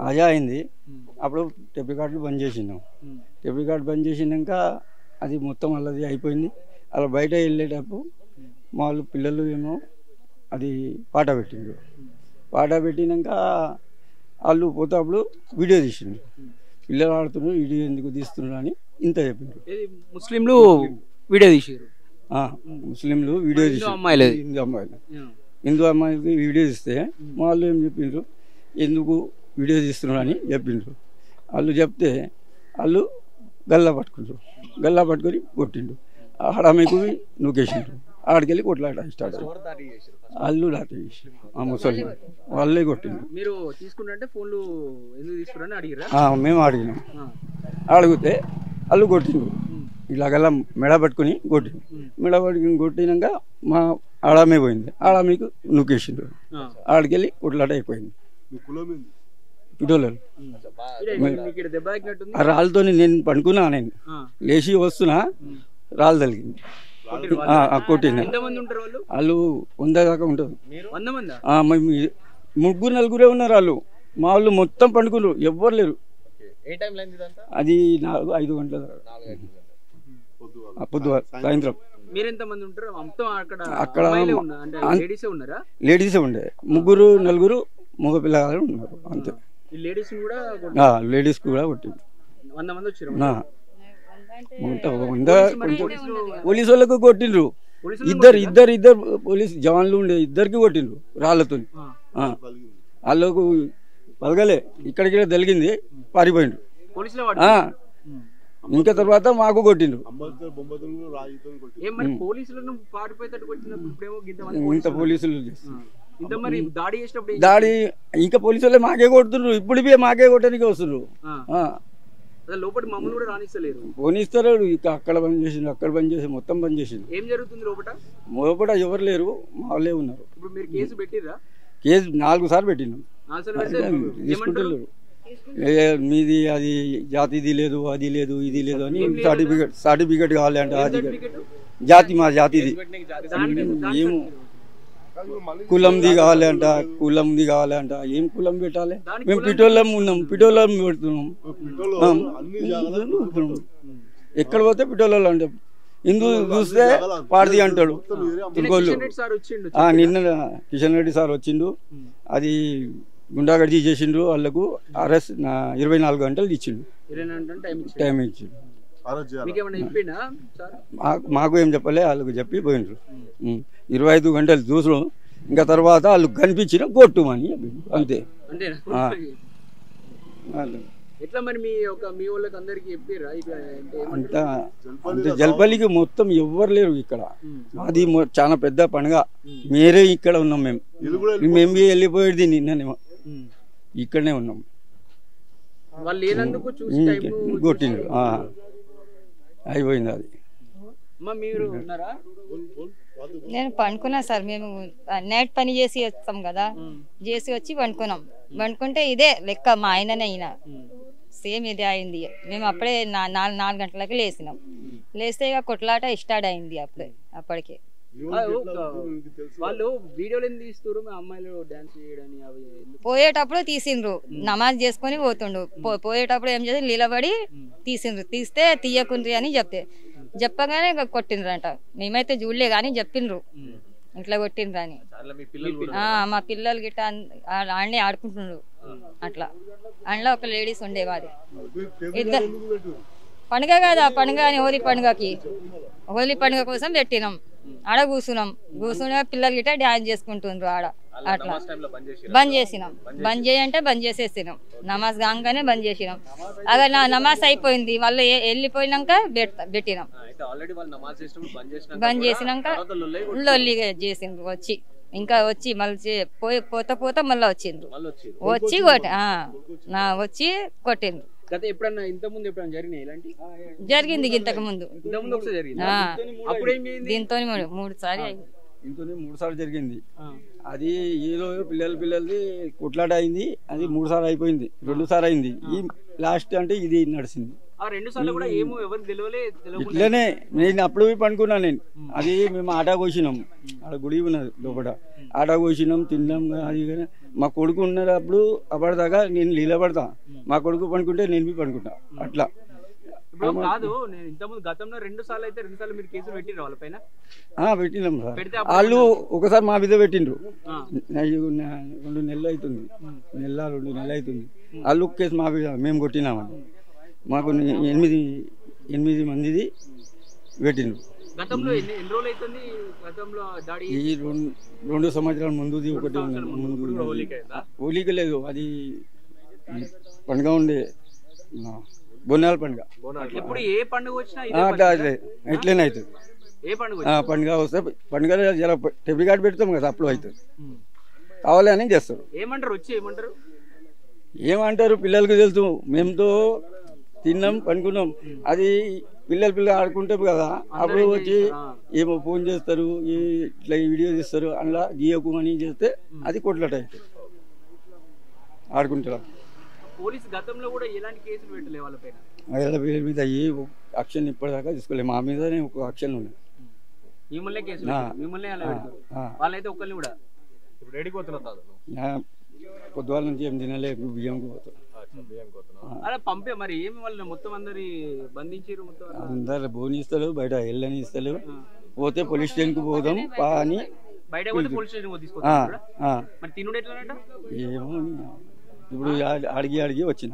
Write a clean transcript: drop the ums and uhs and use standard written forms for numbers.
అజా అయింది. అప్పుడు టెప్ రికార్డులు బంద్ చేసినాం. టెప్ రికార్డు బంద్ చేసినాక అది మొత్తం అల్లది అయిపోయింది. అలా బయట వెళ్ళేటప్పుడు మా వాళ్ళు పిల్లలు ఏమో అది పాట పెట్టిండ్రు. పాట పెట్టినాక వాళ్ళు పోతేప్పుడు వీడియో తీసిండ్రు. పిల్లలు ఆడుతున్నారు, వీడియో ఎందుకు తీస్తున్నారు అని ఇంత చెప్పిండ్రు. ముస్లింలు వీడియో తీసారు. ముస్లింలు వీడియో తీసారు. హిందూ అమ్మాయికి వీడియో తీస్తే మా వాళ్ళు ఏం చెప్పిండ్రు, ఎందుకు వీడియో తీస్తున్నారు అని చెప్పిండ్రు. వాళ్ళు చెప్తే వాళ్ళు గల్లా పట్టుకొని కొట్టిండు. ఆడ మీకు నూకేసిండ్రు. ఆడికెళ్ళి కొట్లాట స్టార్ట్ వాళ్ళు లాట చేసి ఆ ముసలి వాళ్ళే కొట్టిండ్రు. మీరు తీసుకుంటే ఫోన్లు ఎందుకు తీసుకున్నారని అడిగిరా? మేము అడిగినాం. అడిగితే వాళ్ళు కొట్టిండ్రు. ఇలాగల్లా మెడ పట్టుకుని కొట్టిండు. మెడ పట్టుకుని కొట్టినాక మా ఆడమే పోయింది. ఆడ మీకు నూకేసిండ్రు. ఆడికెళ్ళి కొట్లాట అయిపోయింది. పిటోళ్ళు ఆ రాళ్ళతో నేను పండుకున్నా. నేను లేచి వస్తున్నా, రాళ్ళు తగిలింది, కొట్టింది. వాళ్ళు 100 దాకా ఉంటుంది. 3-4 ఉన్నారు. వాళ్ళు మా వాళ్ళు మొత్తం పండుకున్నారు, ఎవ్వరు లేరు. అది 4-5 గంటల పొద్దు సాయంత్రం. అక్కడ లేడీసే ఉండే, 3-4 మగ పిల్లలు ఉన్నారు అంతే. లేడీస్ కూడా కొట్టింది. పోలీసు వాళ్ళకు కొట్టిండ్రు. ఇద్దరు పోలీసు జవాన్లు ఉండే, ఇద్దరికి కొట్టిండ్రు రాళ్ళతో. వాళ్ళకు పలగలే, ఇక్కడికి తెలిగింది, పారిపోయిండ్రు. ఇంకా తర్వాత మాకు కొట్టిండ్రు. ఇంత పోలీసులు దాడి ఇంకా పోలీసు వాళ్ళే మాకే కొడుతుండ్రు. ఇప్పుడు మాకే కొట్టడానికి వస్తుండ్రు. పోనిస్తారు. ఇక అక్కడ బంద్ చేసిండ్రు, అక్కడ బంద్ చేసి మొత్తం బంద్ చేసిండ్రు. లోపల ఎవరు లేరు, మా వాళ్ళే ఉన్నారు. కేసు 4 సార్లు పెట్టినాం. తీసుకుంటలేరు. మీది అది జాతిది లేదు, అది లేదు, ఇది లేదు అని సర్టిఫికెట్ కావాలి అంట. అది జాతి మా జాతిది ఏమో కులంది కావాలి అంట, కులంది కావాలి అంట. ఏం కులం పెట్టాలి? మేము పిటోళ్ళం ఉన్నాం, పిటోళ్ళం పెడుతున్నాం. ఎక్కడ పోతే పిటోళ్ళు అంటే హిందూ చూస్తే పాడిది అంటాడు. నిన్న కిషన్ రెడ్డి సార్ వచ్చిండు. అది గుండాగర్జీ చేసిండ్రు. వాళ్ళకు అరెస్ట్ 24 గంటలు ఇచ్చిండు, టైం ఇచ్చిండు. మాకు ఏం చెప్పలే, వాళ్ళకు చెప్పి పోయిండ్రు. 25 గంటలు చూసడం. ఇంకా తర్వాత వాళ్ళు కనిపించిన కొట్టుమని అంతే. అంతా అంటే జల్పల్లికి మొత్తం ఎవ్వరు లేరు ఇక్కడ. అది చాలా పెద్ద పండుగ. మీరే ఇక్కడ ఉన్నాం. మేము వెళ్ళిపోయేది నిన్ననే, ఇక్కడనే ఉన్నాం. కొట్టిండ్రు, అయిపోయింది. అది నేను పండుకున్నా సార్. మేము నైట్ పని చేసి వస్తాం కదా, చేసి వచ్చి పండుకున్నాం. పండుకుంటే ఇదే లెక్క, మా ఆయననే అయినా సేమ్ ఇదే అయింది. మేము అప్పుడే 4 గంటలకి లేచినాం. లేస్తే ఇక కొట్లాట స్టార్ట్ అయింది అప్పటికే. పోయేటప్పుడు తీసిండ్రు, నమాజ్ చేసుకొని పోతుండు. పోయేటప్పుడు ఏం చేసి నిలబడి తీసిండ్రు. తీస్తే తీయకుండ్రి అని చెప్పగానే కొట్టిండ్రు అంట. మేమైతే చూడలే కానీ చెప్పిండ్రు ఇట్లా కొట్టిండ్రు అని. మా పిల్లలు గిట్ట ఆడనే ఆడుకుంటుండ్రు. అట్లా అందులో ఒక లేడీస్ ఉండేవారు. ఇద్దరు పండుగ కదా, పండుగ అని హోలీ పండుగ కోసం పెట్టినాం. ఆడ కూర్చున్నాం. పిల్లలు గిట్ట డ్యాన్స్ చేసుకుంటుండ్రు ఆడ. అట్లా బంద్ చేసినాం. బంద్ చేయంటే బంద్ చేసేసినాం. నమాజ్ కాగానే బంద్ చేసినాం. అదే నమాజ్ అయిపోయింది, వాళ్ళు వెళ్ళిపోయినాక పెట్టినాం. బంద్ చేసినాక లొల్లిగా చేసిండ్రు. వచ్చి మళ్ళీ పోతా మళ్ళీ వచ్చిండ్రు. వచ్చి కొట్టిండ్రు. జరిగింది ఇంతకు ముందు. దీంతో 3 సార్లు జరిగింది. అది ఏదో పిల్లలది కొట్లాట అయింది. అది 3 సార్లు అయిపోయింది, 2 సార్లు అయింది. ఈ లాస్ట్ అంటే ఇది నడిచింది. ఆ 2 సార్లు కూడా ఏమో ఎవరికి తెలియకుండా ఇట్లనే నేను అప్పుడు పోయి పండుకున్నాను నేను. అది మేము ఆటా కోసినాం, ఆడ గుడి ఉన్నది లోపల, ఆటా కోసినాం తిన్నాం. అది కానీ మా కొడుకు ఉన్నప్పుడు అప్పటిదాకా నేను నిలబడతా, మా కొడుకు పండుకుంటే నేను పోయి పండుకుంటా అట్లా. ఇప్పుడు కాదు, నేను ఇంతకుముందు గతంలో 2 సార్లు అయితే 2 సార్లు మీరు కేసులు పెట్టిర్రు వాళ్ళపైన? పెట్టినాం సార్. వాళ్ళు ఒకసారి మా మీద పెట్టిండ్రు, 2 నెలలు అవుతుంది, 2 నెలలు అవుతుంది. వాళ్ళు కేసు మా మీద మేము కొట్టినామని మాకు 8 మందిది పెట్టిండ్రు. గతంలో ఎన్ని రోజులు అవుతుంది గతంలో దాడి? ఈ 2 సంవత్సరాల ముందుది ఒకటి ముందు హోలీకి లేదు, అది పండుగ ఉండే బోనాల పండుగ. ఇప్పుడు ఏ పండుగ వచ్చినా ఎట్లనే అవుతుంది. ఏ పండుగ పండుగ వస్తే పండుగ జర టెబిల్ కార్డు పెడతాం కదా, అప్పుడు అవుతుంది. కావాలి అని చేస్తారు. ఏమంటారు వచ్చి ఏమంటారు పిల్లలకు తెలుసు, మేముతో తిన్నాం పండుకున్నాం. అది పిల్లలు ఆడుకుంటే కదా, అప్పుడు వచ్చి ఏమో ఫోన్ చేస్తారు, ఇట్లా వీడియో తీస్తారు, అందులో గీయకు అని చేస్తే అది కొట్లాట అవుతుంది, ఆడుకుంటారు. పోలీసు గతంలో కూడా ఎలాంటి కేసులు పెట్టలే వాళ్ళపైన? వాళ్ళ పేరు మీద ఏ యాక్షన్ ఇప్పటిదాకా తీసుకోలేదు. మా మీదనే ఒక యాక్షన్ ఉన్నాయి. మిమ్మల్ని కేసు మిమ్మల్ని వాళ్ళైతే ఒక్కరిని కూడా ఇప్పుడు రెడీకి పోతున్నారు. పొద్దువాళ్ళ నుంచి ఏం తినలే, బియ్యంకి పోతాం. అలా పంపే మరి ఏమి వాళ్ళు మొత్తం అందరి బంధించారు? అందరు భూమిస్తారు, బయట ఎల్లని ఇస్తారు. పోతే పోలీస్ స్టేషన్కి పోదాం అని బయట పోతే పోలీస్ స్టేషన్ తీసుకొస్తారు. మరి తినుడు ఎట్లా? ఏమో ఇప్పుడు అడిగి వచ్చిన